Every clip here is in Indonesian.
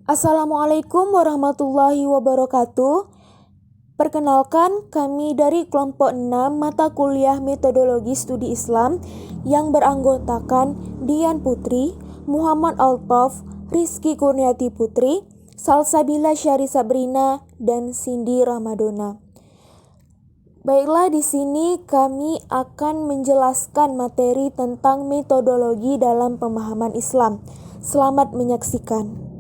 Assalamualaikum warahmatullahi wabarakatuh. Perkenalkan, kami dari kelompok 6 mata kuliah Metodologi Studi Islam yang beranggotakan Dian Putri, Muhammad Altof, Rizky Kurniati Putri, Salsabila Syari Sabrina, dan Cindy Ramadona. Baiklah, di sini kami akan menjelaskan materi tentang metodologi dalam pemahaman Islam. Selamat menyaksikan.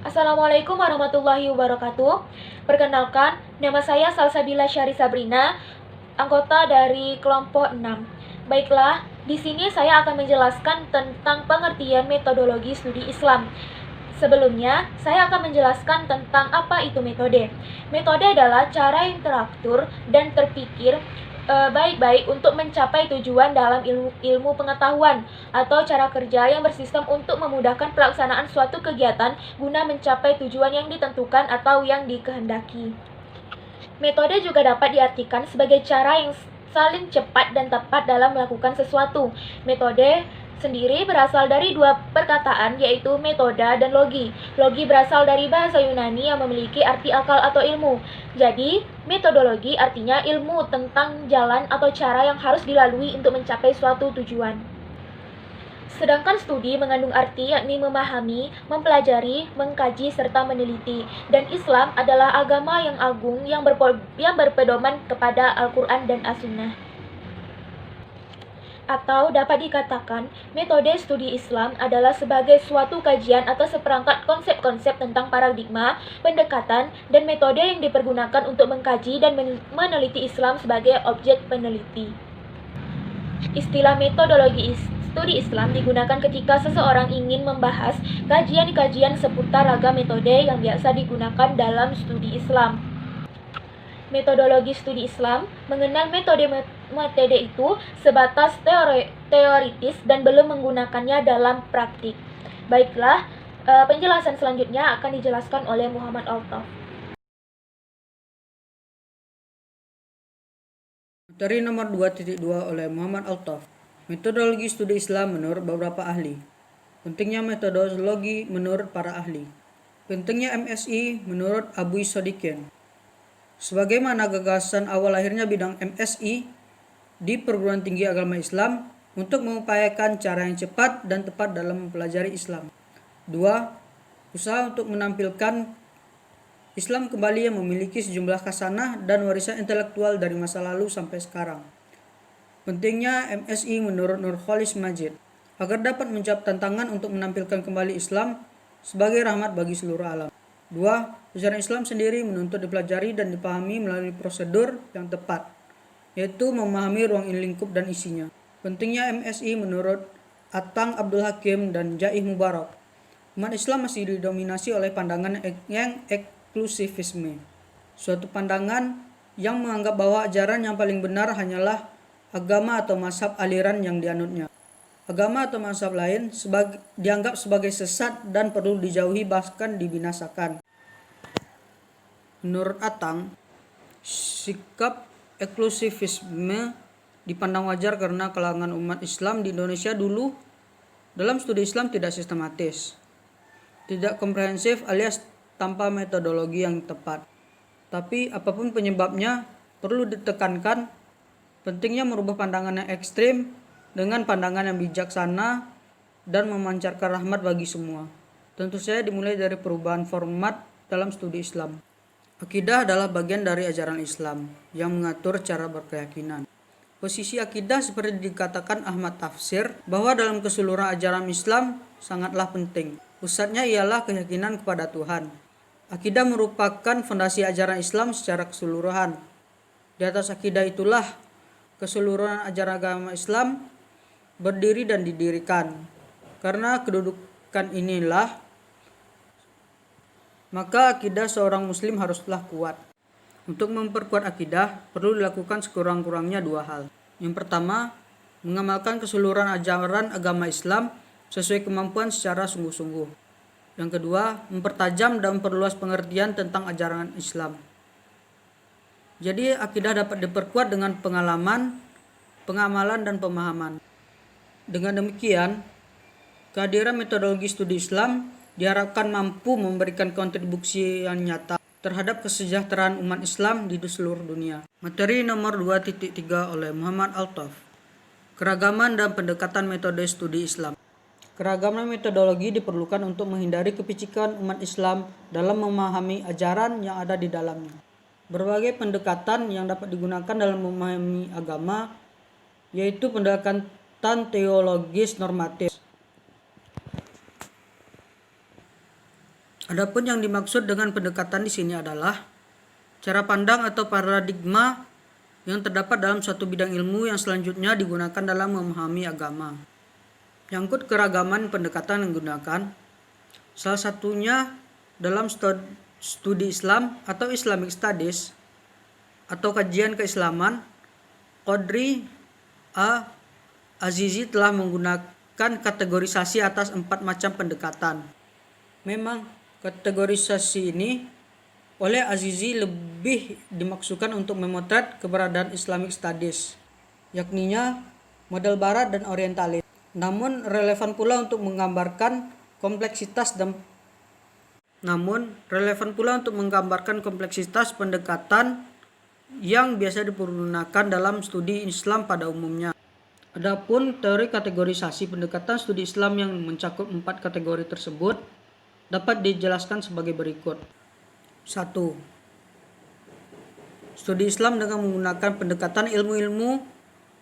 Assalamualaikum warahmatullahi wabarakatuh. Perkenalkan, nama saya Salsabila Syari Sabrina, anggota dari kelompok 6. Baiklah, di sini saya akan menjelaskan tentang pengertian metodologi studi Islam. Sebelumnya, saya akan menjelaskan tentang apa itu metode. Metode adalah cara yang teratur dan terpikir baik-baik untuk mencapai tujuan dalam ilmu pengetahuan atau cara kerja yang bersistem untuk memudahkan pelaksanaan suatu kegiatan guna mencapai tujuan yang ditentukan atau yang dikehendaki. Metode juga dapat diartikan sebagai cara yang saling cepat dan tepat dalam melakukan sesuatu. Metode sendiri berasal dari dua perkataan, yaitu metoda dan logi. Logi berasal dari bahasa Yunani yang memiliki arti akal atau ilmu. Jadi, metodologi artinya ilmu tentang jalan atau cara yang harus dilalui untuk mencapai suatu tujuan. Sedangkan studi mengandung arti yakni memahami, mempelajari, mengkaji, serta meneliti. Dan Islam adalah agama yang agung yang berpedoman kepada Al-Quran dan As-Sunnah. Atau dapat dikatakan, metode studi Islam adalah sebagai suatu kajian atau seperangkat konsep-konsep tentang paradigma, pendekatan, dan metode yang dipergunakan untuk mengkaji dan meneliti Islam sebagai objek peneliti. Istilah metodologi studi Islam digunakan ketika seseorang ingin membahas kajian-kajian seputar ragam metode yang biasa digunakan dalam studi Islam. Metodologi studi Islam mengenal metode itu sebatas teoritis dan belum menggunakannya dalam praktik. Baiklah, penjelasan selanjutnya akan dijelaskan oleh Muhammad Altof. Materi nomor 2.2 oleh Muhammad Altof. Metodologi studi Islam menurut beberapa ahli. Pentingnya metodologi menurut para ahli. Pentingnya MSI menurut Abu Sodikin. Sebagaimana gagasan awal lahirnya bidang MSI di perguruan tinggi agama Islam untuk mengupayakan cara yang cepat dan tepat dalam mempelajari Islam. 2. Usaha untuk menampilkan Islam kembali yang memiliki sejumlah khasanah dan warisan intelektual dari masa lalu sampai sekarang. Pentingnya MSI menurut Nurholis Majid agar dapat menjawab tantangan untuk menampilkan kembali Islam sebagai rahmat bagi seluruh alam. 2. Ajaran Islam sendiri menuntut dipelajari dan dipahami melalui prosedur yang tepat, yaitu memahami ruang lingkup dan isinya. Pentingnya MSI menurut Atang Abdul Hakim dan Jaih Mubarak. Umat Islam masih didominasi oleh pandangan yang eksklusivisme, suatu pandangan yang menganggap bahwa ajaran yang paling benar hanyalah agama atau mazhab aliran yang dianutnya. Agama atau mazhab lain dianggap sebagai sesat dan perlu dijauhi bahkan dibinasakan. Menurut Atang, sikap eksklusivisme dipandang wajar karena kalangan umat Islam di Indonesia dulu dalam studi Islam tidak sistematis, tidak komprehensif alias tanpa metodologi yang tepat. Tapi apapun penyebabnya, perlu ditekankan pentingnya merubah pandangan yang ekstrim dengan pandangan yang bijaksana dan memancarkan rahmat bagi semua. Tentu saja dimulai dari perubahan format dalam studi Islam. Akidah adalah bagian dari ajaran Islam yang mengatur cara berkeyakinan. Posisi akidah seperti dikatakan Ahmad Tafsir bahwa dalam keseluruhan ajaran Islam sangatlah penting. Pusatnya ialah keyakinan kepada Tuhan. Akidah merupakan fondasi ajaran Islam secara keseluruhan. Di atas akidah itulah keseluruhan ajaran agama Islam berdiri dan didirikan. Karena kedudukan inilah, maka akidah seorang muslim haruslah kuat. Untuk memperkuat akidah, perlu dilakukan sekurang-kurangnya dua hal. Yang pertama, mengamalkan keseluruhan ajaran agama Islam sesuai kemampuan secara sungguh-sungguh. Yang kedua, mempertajam dan memperluas pengertian tentang ajaran Islam. Jadi akidah dapat diperkuat dengan pengalaman, pengamalan, dan pemahaman. Dengan demikian, Kehadiran metodologi studi Islam diharapkan mampu memberikan kontribusi yang nyata terhadap kesejahteraan umat Islam di seluruh dunia. Materi nomor 2.3 oleh Muhammad Altaf. Keragaman dan pendekatan metode studi Islam. Keragaman metodologi diperlukan untuk menghindari kepicikan umat Islam dalam memahami ajaran yang ada di dalamnya. Berbagai pendekatan yang dapat digunakan dalam memahami agama, yaitu pendekatan teologis normatif. Adapun yang dimaksud dengan pendekatan di sini adalah cara pandang atau paradigma yang terdapat dalam suatu bidang ilmu yang selanjutnya digunakan dalam memahami agama. Menyangkut keragaman pendekatan yang digunakan, salah satunya dalam studi Islam atau Islamic Studies atau kajian keislaman, Qadri A. Azizi telah menggunakan kategorisasi atas 4 macam pendekatan. Memang kategorisasi ini oleh Azizi lebih dimaksudkan untuk memotret keberadaan Islamic Studies, yakninya model Barat dan Orientalis. Namun relevan pula untuk menggambarkan kompleksitas pendekatan yang biasa dipergunakan dalam studi Islam pada umumnya. Adapun teori kategorisasi pendekatan studi Islam yang mencakup 4 kategori tersebut dapat dijelaskan sebagai berikut. 1. Studi Islam dengan menggunakan pendekatan ilmu-ilmu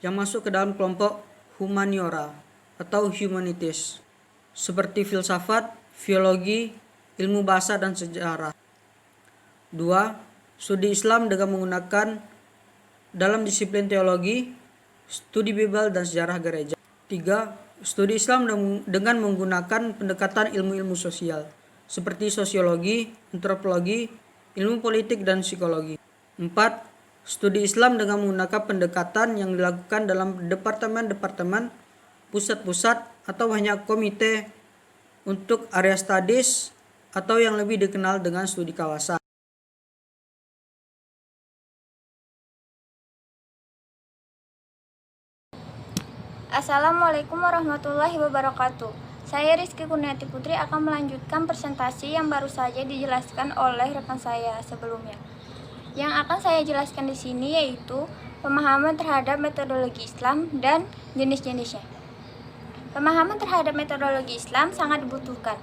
yang masuk ke dalam kelompok humaniora atau humanities, seperti filsafat, biologi, ilmu bahasa, dan sejarah. 2. Studi Islam dengan menggunakan dalam disiplin teologi, studi Bible, dan sejarah gereja. 3. Studi Islam dengan menggunakan pendekatan ilmu-ilmu sosial, seperti sosiologi, antropologi, ilmu politik, dan psikologi. 4. Studi Islam dengan menggunakan pendekatan yang dilakukan dalam departemen-departemen, pusat-pusat, atau hanya komite untuk area studies atau yang lebih dikenal dengan studi kawasan. Assalamualaikum warahmatullahi wabarakatuh. Saya Rizky Kurniati Putri akan melanjutkan presentasi yang baru saja dijelaskan oleh rekan saya sebelumnya. Yang akan saya jelaskan di sini yaitu pemahaman terhadap metodologi Islam dan jenis-jenisnya. Pemahaman terhadap metodologi Islam sangat dibutuhkan.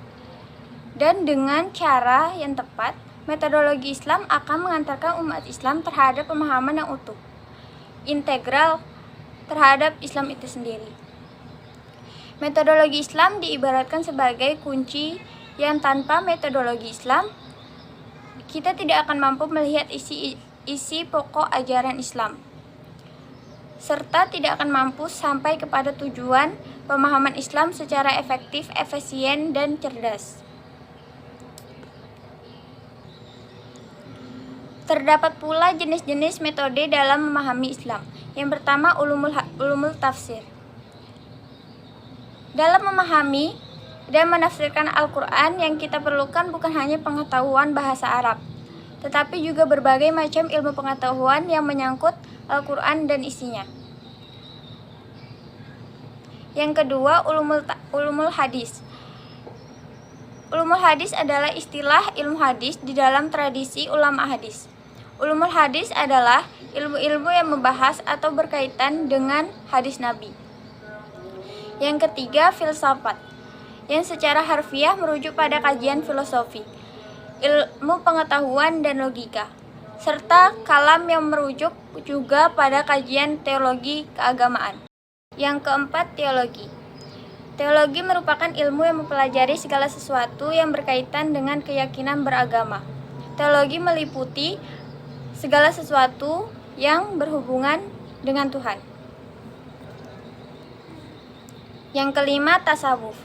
Dan dengan cara yang tepat, metodologi Islam akan mengantarkan umat Islam terhadap pemahaman yang utuh, integral terhadap Islam itu sendiri. Metodologi Islam diibaratkan sebagai kunci yang tanpa metodologi Islam, kita tidak akan mampu melihat isi pokok ajaran Islam, serta tidak akan mampu sampai kepada tujuan pemahaman Islam secara efektif, efisien, dan cerdas. Terdapat pula jenis-jenis metode dalam memahami Islam. Yang pertama, ulumul tafsir. Dalam memahami dan menafsirkan Al-Quran, yang kita perlukan bukan hanya pengetahuan bahasa Arab, tetapi juga berbagai macam ilmu pengetahuan yang menyangkut Al-Quran dan isinya. Yang kedua, ulumul hadis. Ulumul hadis adalah istilah ilmu hadis di dalam tradisi ulama hadis. Ulumul hadis adalah ilmu-ilmu yang membahas atau berkaitan dengan hadis Nabi. Yang ketiga, filsafat, yang secara harfiah merujuk pada kajian filosofi, ilmu pengetahuan dan logika, serta kalam yang merujuk juga pada kajian teologi keagamaan. Yang keempat, teologi. Teologi merupakan ilmu yang mempelajari segala sesuatu yang berkaitan dengan keyakinan beragama. Teologi meliputi segala sesuatu yang berhubungan dengan Tuhan. Yang kelima, tasawuf.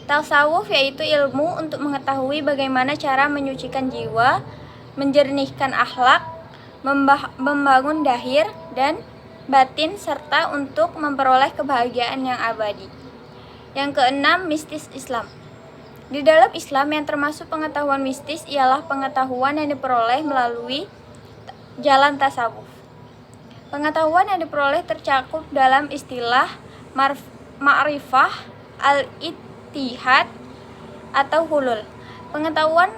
Tasawuf yaitu ilmu untuk mengetahui bagaimana cara menyucikan jiwa, menjernihkan akhlak, membangun dahir dan batin, serta untuk memperoleh kebahagiaan yang abadi. Yang keenam, mistis Islam. Di dalam Islam yang termasuk pengetahuan mistis ialah pengetahuan yang diperoleh melalui jalan tasawuf. Pengetahuan yang diperoleh tercakup dalam istilah ma'rifah ittihad atau hulul. Pengetahuan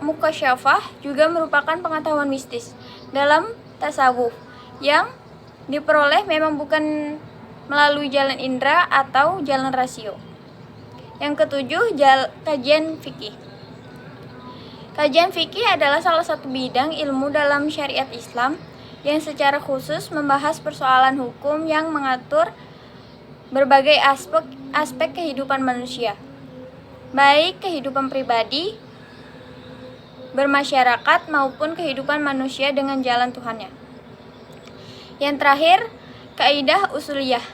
mukasyafah juga merupakan pengetahuan mistis dalam tasawuf yang diperoleh memang bukan melalui jalan indera atau jalan rasio. Yang ketujuh, kajian fikih. Kajian fikih adalah salah satu bidang ilmu dalam syariat Islam yang secara khusus membahas persoalan hukum yang mengatur berbagai aspek kehidupan manusia, baik kehidupan pribadi, bermasyarakat, maupun kehidupan manusia dengan jalan Tuhannya. Yang terakhir, kaidah usuliyah.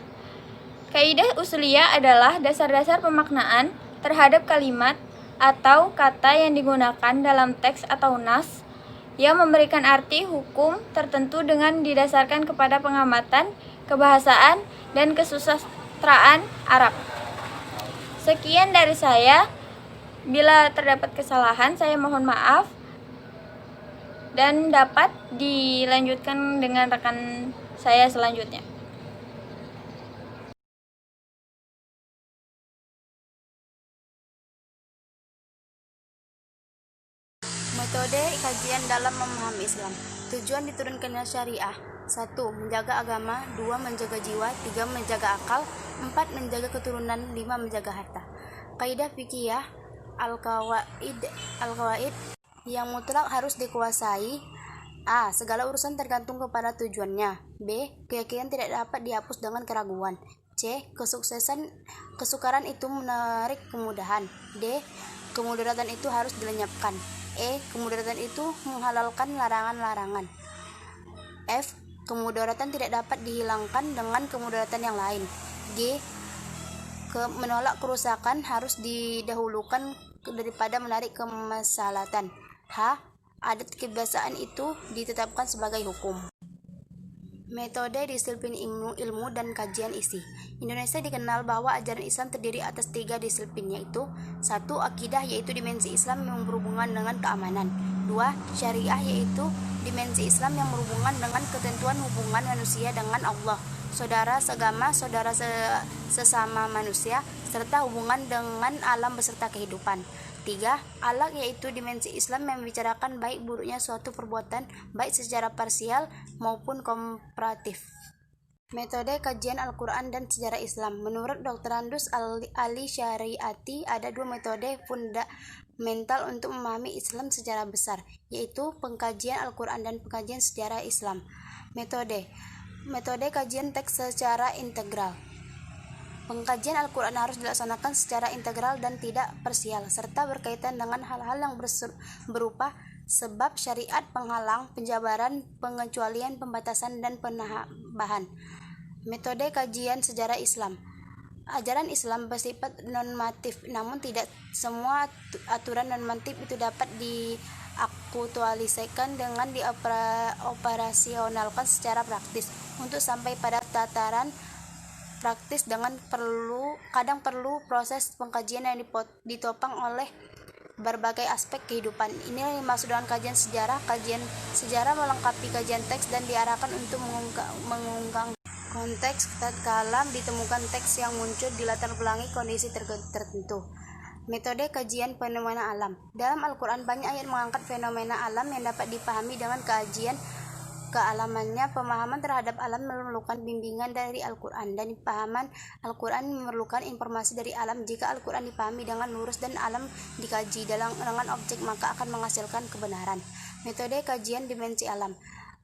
Kaidah usuliyah adalah dasar-dasar pemaknaan terhadap kalimat atau kata yang digunakan dalam teks atau nas yang memberikan arti hukum tertentu dengan didasarkan kepada pengamatan, kebahasaan, dan kesusastraan Arab. Sekian dari saya. Bila terdapat kesalahan, saya mohon maaf dan dapat dilanjutkan dengan rekan saya selanjutnya. Metode kajian dalam memahami Islam. Tujuan diturunkannya syariah: 1. Menjaga agama, 2. Menjaga jiwa, 3. Menjaga akal, 4. Menjaga keturunan, 5. Menjaga harta. Kaidah fikih Al-Qawaid yang mutlak harus dikuasai. A. Segala urusan tergantung kepada tujuannya. B. Keyakinan tidak dapat dihapus dengan keraguan. C. Kesukaran itu menarik kemudahan. D. Kemudaratan itu harus dilenyapkan. E. Kemudaratan itu menghalalkan larangan-larangan. F. Kemudaratan tidak dapat dihilangkan dengan kemudaratan yang lain. G. Menolak kerusakan harus didahulukan daripada menarik kemaslahatan. H. Adat kebiasaan itu ditetapkan sebagai hukum. Metode disiplin ilmu dan kajian isi. Indonesia dikenal bahwa ajaran Islam terdiri atas 3 disiplin, yaitu 1. Akidah, yaitu dimensi Islam yang berhubungan dengan keamanan. 2. Syariah, yaitu dimensi Islam yang berhubungan dengan ketentuan hubungan manusia dengan Allah, saudara seagama, saudara sesama manusia, serta hubungan dengan alam beserta kehidupan. 3. Akhlak, yaitu dimensi Islam yang membicarakan baik buruknya suatu perbuatan, baik secara parsial maupun komparatif. Metode kajian Al-Quran dan sejarah Islam. Menurut Dr. Andus Ali Syariati, ada 2 metode fundamental untuk memahami Islam secara besar, yaitu pengkajian Al-Quran dan pengkajian sejarah Islam. Metode kajian teks secara integral. Pengkajian Al-Quran harus dilaksanakan secara integral dan tidak parsial, serta berkaitan dengan hal-hal yang berupa sebab syariat, penghalang, penjabaran, pengecualian, pembatasan, dan penambahan. Metode kajian sejarah Islam. Ajaran Islam bersifat normatif, namun tidak semua aturan normatif itu dapat diaktualisasikan dengan dioperasionalkan secara praktis. Untuk sampai pada tataran praktis kadang perlu proses pengkajian yang ditopang oleh berbagai aspek kehidupan. Ini yang dimaksud dengan kajian sejarah. Kajian sejarah melengkapi kajian teks dan diarahkan untuk mengungkap konteks tatkala ditemukan teks yang muncul di latar belakangi kondisi tertentu. Metode kajian fenomena alam. Dalam Al-Quran banyak ayat mengangkat fenomena alam yang dapat dipahami dengan kajian kealamannya. Pemahaman terhadap alam memerlukan bimbingan dari Al-Quran, dan pemahaman Al-Quran memerlukan informasi dari alam. Jika Al-Quran dipahami dengan lurus dan alam dikaji dengan objek, maka akan menghasilkan kebenaran. Metode kajian dimensi alam.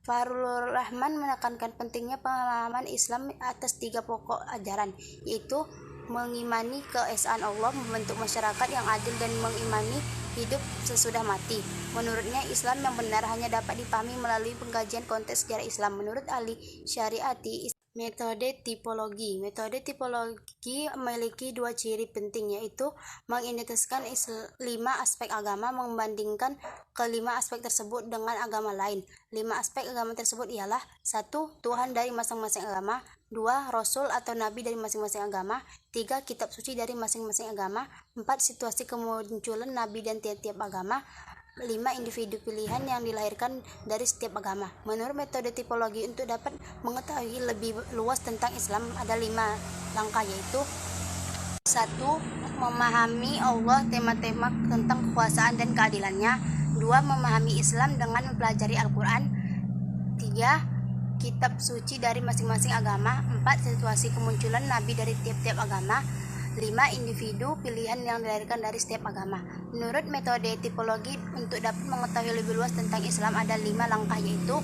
Farul Rahman menekankan pentingnya pemahaman Islam atas 3 pokok ajaran, yaitu mengimani keesaan Allah, membentuk masyarakat yang adil, dan mengimani hidup sesudah mati. Menurutnya, Islam yang benar hanya dapat dipahami melalui pengkajian konteks sejarah Islam. Menurut Ali Syariati, metode tipologi. Metode tipologi memiliki 2 ciri penting, yaitu mengidentikan 5 aspek agama, membandingkan ke-5 aspek tersebut dengan agama lain. 5 aspek agama tersebut ialah: 1. Tuhan dari masing-masing agama. 2. Rasul atau Nabi dari masing-masing agama. 3. Kitab suci dari masing-masing agama. 4. Situasi kemunculan Nabi dan tiap-tiap agama. 5. Individu pilihan yang dilahirkan dari setiap agama. Menurut metode tipologi, untuk dapat mengetahui lebih luas tentang Islam ada 5 langkah, yaitu: 1. memahami Allah, tema-tema tentang kekuasaan dan keadilannya. 2. Memahami Islam dengan mempelajari Al-Quran. 3. Kitab suci dari masing-masing agama. 4. Situasi kemunculan Nabi dari tiap-tiap agama. 5. Individu pilihan yang dilahirkan dari setiap agama. Menurut metode tipologi, untuk dapat mengetahui lebih luas tentang Islam ada 5 langkah, yaitu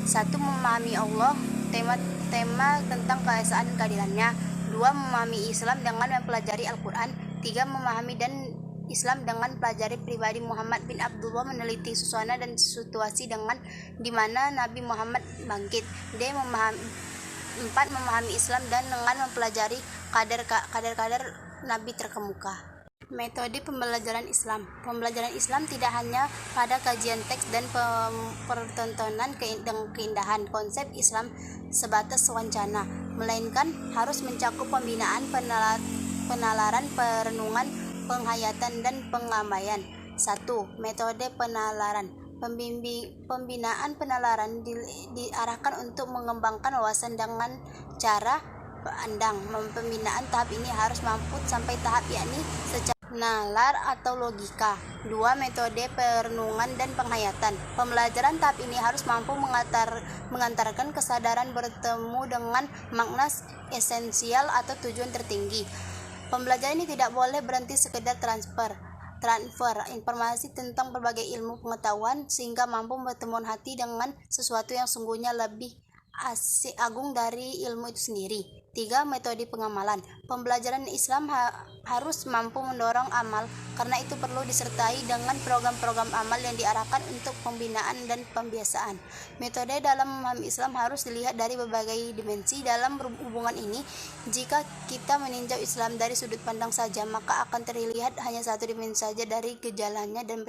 1. Memahami Allah, tema tentang keesaan dan keadilannya. 2. Memahami Islam dengan mempelajari Al-Quran. 3. Memahami dan Islam dengan pelajari pribadi Muhammad bin Abdullah, meneliti suasana dan situasi dengan di mana Nabi Muhammad bangkit. 4. Memahami Islam dan dengan mempelajari kadar Nabi terkemuka. Metode pembelajaran Islam. Pembelajaran Islam tidak hanya pada kajian teks dan pertontonan keindahan konsep Islam sebatas wacana, melainkan harus mencakup pembinaan, penalaran, perenungan, penghayatan, dan pengabaian. 1. Metode penalaran. Pembinaan penalaran diarahkan untuk mengembangkan wawasan dengan cara pandang. Pembinaan tahap ini harus mampu sampai tahap yakni secara nalar atau logika. 2. Metode perenungan dan penghayatan. Pembelajaran tahap ini harus mampu mengantarkan kesadaran bertemu dengan makna esensial atau tujuan tertinggi. Pembelajaran ini tidak boleh berhenti sekedar transfer informasi tentang berbagai ilmu pengetahuan sehingga mampu bertemu hati dengan sesuatu yang sungguhnya lebih agung dari ilmu itu sendiri. 3. Metode pengamalan. Pembelajaran Islam harus mampu mendorong amal, karena itu perlu disertai dengan program-program amal yang diarahkan untuk pembinaan dan pembiasaan. Metode dalam memahami Islam harus dilihat dari berbagai dimensi. Dalam hubungan ini, jika kita meninjau Islam dari sudut pandang saja, maka akan terlihat hanya satu dimensi saja dari gejalanya dan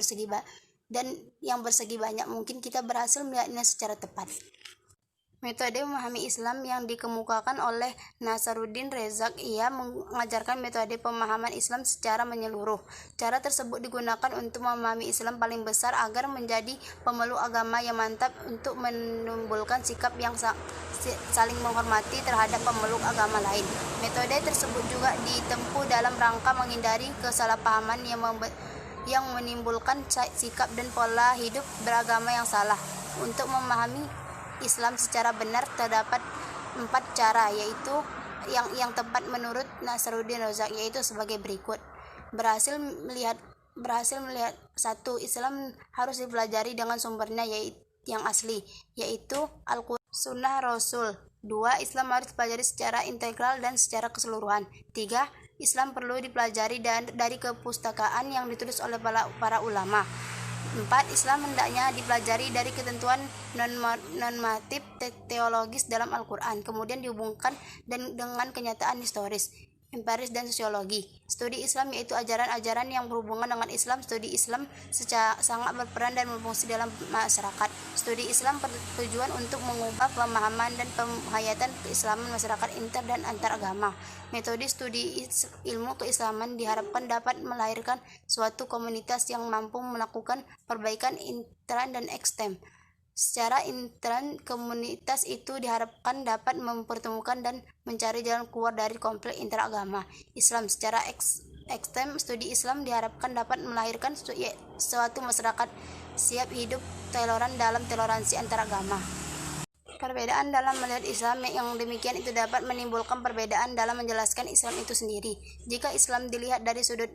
yang bersegi banyak. Mungkin kita berhasil melihatnya secara tepat. Metode memahami Islam yang dikemukakan oleh Nasaruddin Rezak, ia mengajarkan metode pemahaman Islam secara menyeluruh. Cara tersebut digunakan untuk memahami Islam paling besar agar menjadi pemeluk agama yang mantap, untuk menimbulkan sikap yang saling menghormati terhadap pemeluk agama lain. Metode tersebut juga ditempuh dalam rangka menghindari kesalahpahaman yang menimbulkan sikap dan pola hidup beragama yang salah. Untuk memahami Islam secara benar terdapat 4 cara, yaitu yang tepat menurut Nasaruddin Razak, yaitu sebagai berikut. Berhasil melihat 1. Islam harus dipelajari dengan sumbernya yang asli, yaitu Al-Quran, Sunnah Rasul. 2. Islam harus dipelajari secara integral dan secara keseluruhan. 3. Islam perlu dipelajari dari kepustakaan yang ditulis oleh para ulama. 4. Islam hendaknya dipelajari dari ketentuan normatif teologis dalam Al-Quran, kemudian dihubungkan dengan kenyataan historis, empiris, dan sosiologi. Studi Islam yaitu ajaran-ajaran yang berhubungan dengan Islam. Studi Islam sangat berperan dan berfungsi dalam masyarakat. Studi Islam bertujuan untuk mengubah pemahaman dan penghayatan keislaman masyarakat inter dan antar agama. Metode studi ilmu keislaman diharapkan dapat melahirkan suatu komunitas yang mampu melakukan perbaikan intern dan ekstern. Secara intern, komunitas itu diharapkan dapat mempertemukan dan mencari jalan keluar dari konflik interagama Islam. Secara ekstern, studi Islam diharapkan dapat melahirkan suatu masyarakat siap hidup toleran dalam toleransi antaragama. Perbedaan dalam melihat Islam yang demikian itu dapat menimbulkan perbedaan dalam menjelaskan Islam itu sendiri. Jika Islam dilihat dari sudut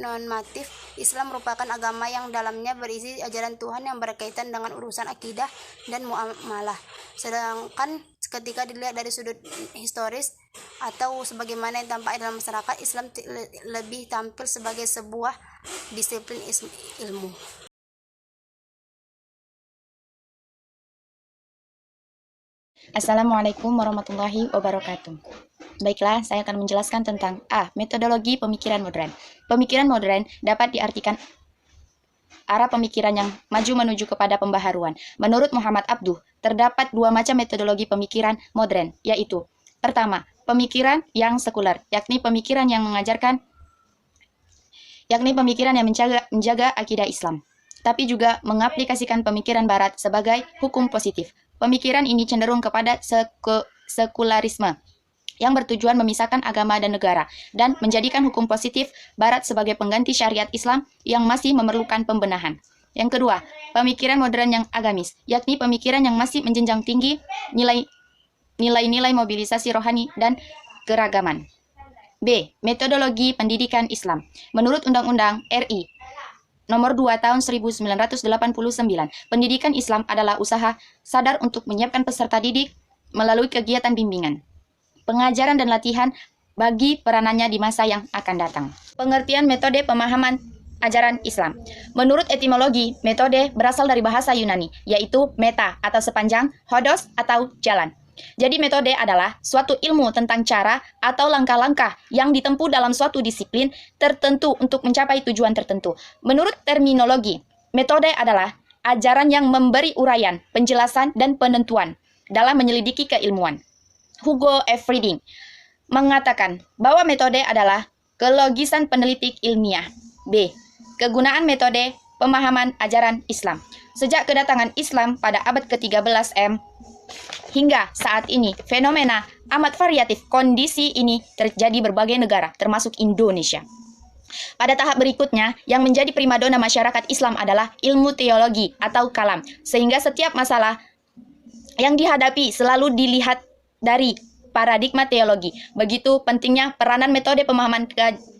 normatif, Islam merupakan agama yang dalamnya berisi ajaran Tuhan yang berkaitan dengan urusan akidah dan muamalah. Sedangkan ketika dilihat dari sudut historis atau sebagaimana yang tampak dalam masyarakat, Islam lebih tampil sebagai sebuah disiplin ilmu. Assalamualaikum warahmatullahi wabarakatuh. Baiklah, saya akan menjelaskan tentang metodologi pemikiran modern. Pemikiran modern dapat diartikan arah pemikiran yang maju menuju kepada pembaharuan. Menurut Muhammad Abduh, terdapat 2 macam metodologi pemikiran modern, yaitu: pertama, pemikiran yang sekuler, yakni pemikiran yang menjaga akidah Islam, tapi juga mengaplikasikan pemikiran Barat sebagai hukum positif. Pemikiran ini cenderung kepada sekularisme, yang bertujuan memisahkan agama dan negara dan menjadikan hukum positif Barat sebagai pengganti syariat Islam yang masih memerlukan pembenahan. Yang kedua, pemikiran modern yang agamis, yakni pemikiran yang masih menjenjang tinggi nilai-nilai mobilisasi rohani dan keragaman. B. Metodologi pendidikan Islam. Menurut Undang-Undang RI Nomor 2 Tahun 1989, pendidikan Islam adalah usaha sadar untuk menyiapkan peserta didik melalui kegiatan bimbingan, pengajaran dan latihan bagi peranannya di masa yang akan datang. Pengertian metode pemahaman ajaran Islam. Menurut etimologi, metode berasal dari bahasa Yunani, yaitu meta atau sepanjang, hodos atau jalan. Jadi metode adalah suatu ilmu tentang cara atau langkah-langkah yang ditempuh dalam suatu disiplin tertentu untuk mencapai tujuan tertentu. Menurut terminologi, metode adalah ajaran yang memberi uraian, penjelasan, dan penentuan dalam menyelidiki keilmuan. Hugo F. Frieding mengatakan bahwa metode adalah kelogisan penelitik ilmiah. B. Kegunaan metode pemahaman ajaran Islam. Sejak kedatangan Islam pada abad ke-13 M hingga saat ini, fenomena amat variatif kondisi ini terjadi berbagai negara, termasuk Indonesia. Pada tahap berikutnya, yang menjadi primadona masyarakat Islam adalah ilmu teologi atau kalam, sehingga setiap masalah yang dihadapi selalu dilihat dari paradigma teologi. Begitu pentingnya peranan metode pemahaman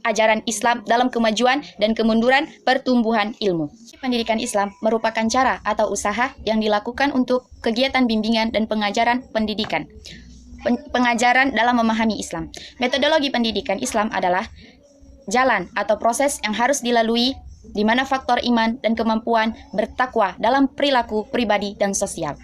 ajaran Islam dalam kemajuan dan kemunduran pertumbuhan ilmu. Pendidikan Islam merupakan cara atau usaha yang dilakukan untuk kegiatan bimbingan dan pengajaran pendidikan. Pengajaran dalam memahami Islam. Metodologi pendidikan Islam adalah jalan atau proses yang harus dilalui di mana faktor iman dan kemampuan bertakwa dalam perilaku pribadi dan sosial.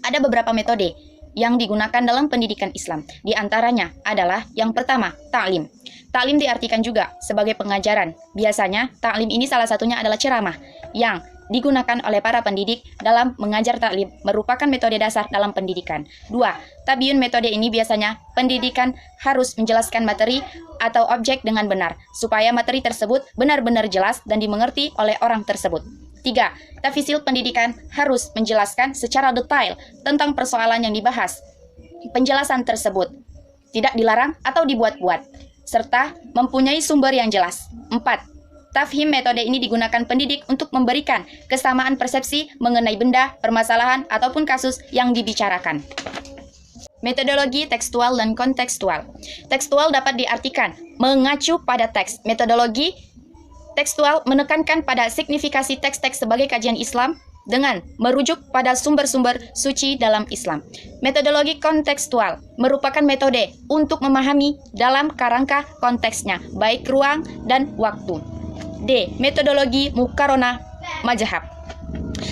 Ada beberapa metode yang digunakan dalam pendidikan Islam. Di antaranya adalah yang pertama, ta'lim. Ta'lim diartikan juga sebagai pengajaran. Biasanya, ta'lim ini salah satunya adalah ceramah yang digunakan oleh para pendidik dalam mengajar ta'lim merupakan metode dasar dalam pendidikan. 2. Tabiun metode ini biasanya pendidikan harus menjelaskan materi atau objek dengan benar, supaya materi tersebut benar-benar jelas dan dimengerti oleh orang tersebut. 3. Tafsil pendidikan harus menjelaskan secara detail tentang persoalan yang dibahas. Penjelasan tersebut tidak dilarang atau dibuat-buat, serta mempunyai sumber yang jelas. 4. Tafhim metode ini digunakan pendidik untuk memberikan kesamaan persepsi mengenai benda, permasalahan, ataupun kasus yang dibicarakan. Metodologi tekstual dan kontekstual. Tekstual dapat diartikan mengacu pada teks. Metodologi tekstual menekankan pada signifikasi teks-teks sebagai kajian Islam dengan merujuk pada sumber-sumber suci dalam Islam. Metodologi kontekstual merupakan metode untuk memahami dalam kerangka konteksnya, baik ruang dan waktu. D. Metodologi mukarona mazhab.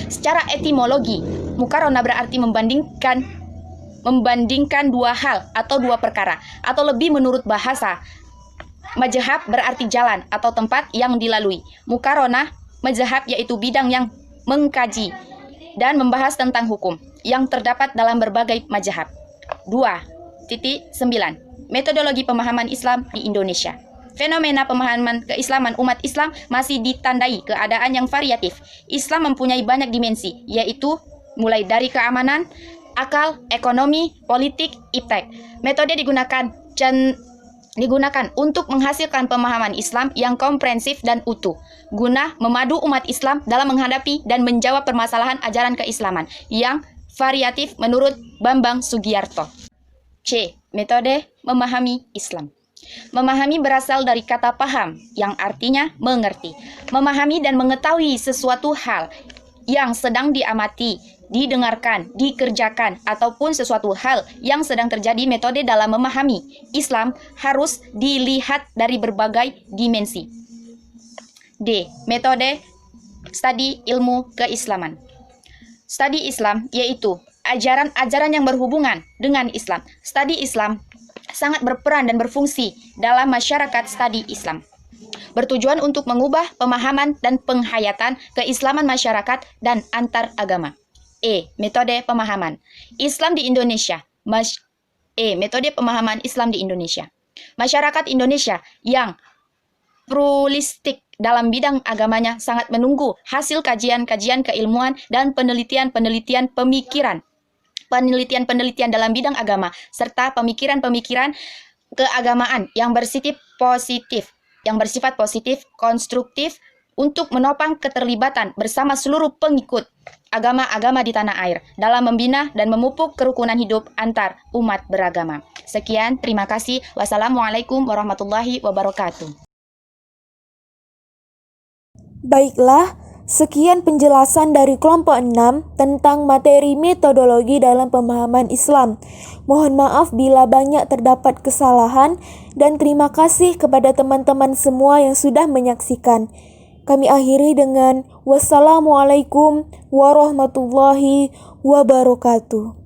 Secara etimologi, mukarona berarti membandingkan dua hal atau dua perkara, atau lebih menurut bahasa. Mazhab berarti jalan atau tempat yang dilalui. Mukarona mazhab yaitu bidang yang mengkaji dan membahas tentang hukum yang terdapat dalam berbagai mazhab. 2.9. Metodologi pemahaman Islam di Indonesia. Fenomena pemahaman keislaman umat Islam masih ditandai keadaan yang variatif. Islam mempunyai banyak dimensi, yaitu mulai dari keamanan, akal, ekonomi, politik, iptek. Metode digunakan untuk menghasilkan pemahaman Islam yang komprehensif dan utuh, guna memadu umat Islam dalam menghadapi dan menjawab permasalahan ajaran keislaman yang variatif menurut Bambang Sugiarto. C. Metode memahami Islam. Memahami berasal dari kata paham, yang artinya mengerti. Memahami dan mengetahui sesuatu hal yang sedang diamati, didengarkan, dikerjakan, ataupun sesuatu hal yang sedang terjadi. Metode dalam memahami Islam harus dilihat dari berbagai dimensi. D. Metode studi ilmu keislaman. Studi Islam yaitu ajaran-ajaran yang berhubungan dengan Islam. Studi Islam sangat berperan dan berfungsi dalam masyarakat studi Islam, bertujuan untuk mengubah pemahaman dan penghayatan keislaman masyarakat dan antar agama. E. Metode pemahaman Islam di Indonesia. Metode pemahaman Islam di Indonesia. Masyarakat Indonesia yang pluralistik dalam bidang agamanya sangat menunggu hasil kajian-kajian keilmuan dan penelitian-penelitian pemikiran penelitian-penelitian dalam bidang agama, serta pemikiran-pemikiran keagamaan yang bersifat positif, konstruktif, untuk menopang keterlibatan bersama seluruh pengikut agama-agama di tanah air dalam membina dan memupuk kerukunan hidup antar umat beragama. Sekian, terima kasih. Wassalamualaikum warahmatullahi wabarakatuh. Baiklah, sekian penjelasan dari kelompok 6 tentang materi metodologi dalam pemahaman Islam. Mohon maaf bila banyak terdapat kesalahan dan terima kasih kepada teman-teman semua yang sudah menyaksikan. Kami akhiri dengan wassalamualaikum warahmatullahi wabarakatuh.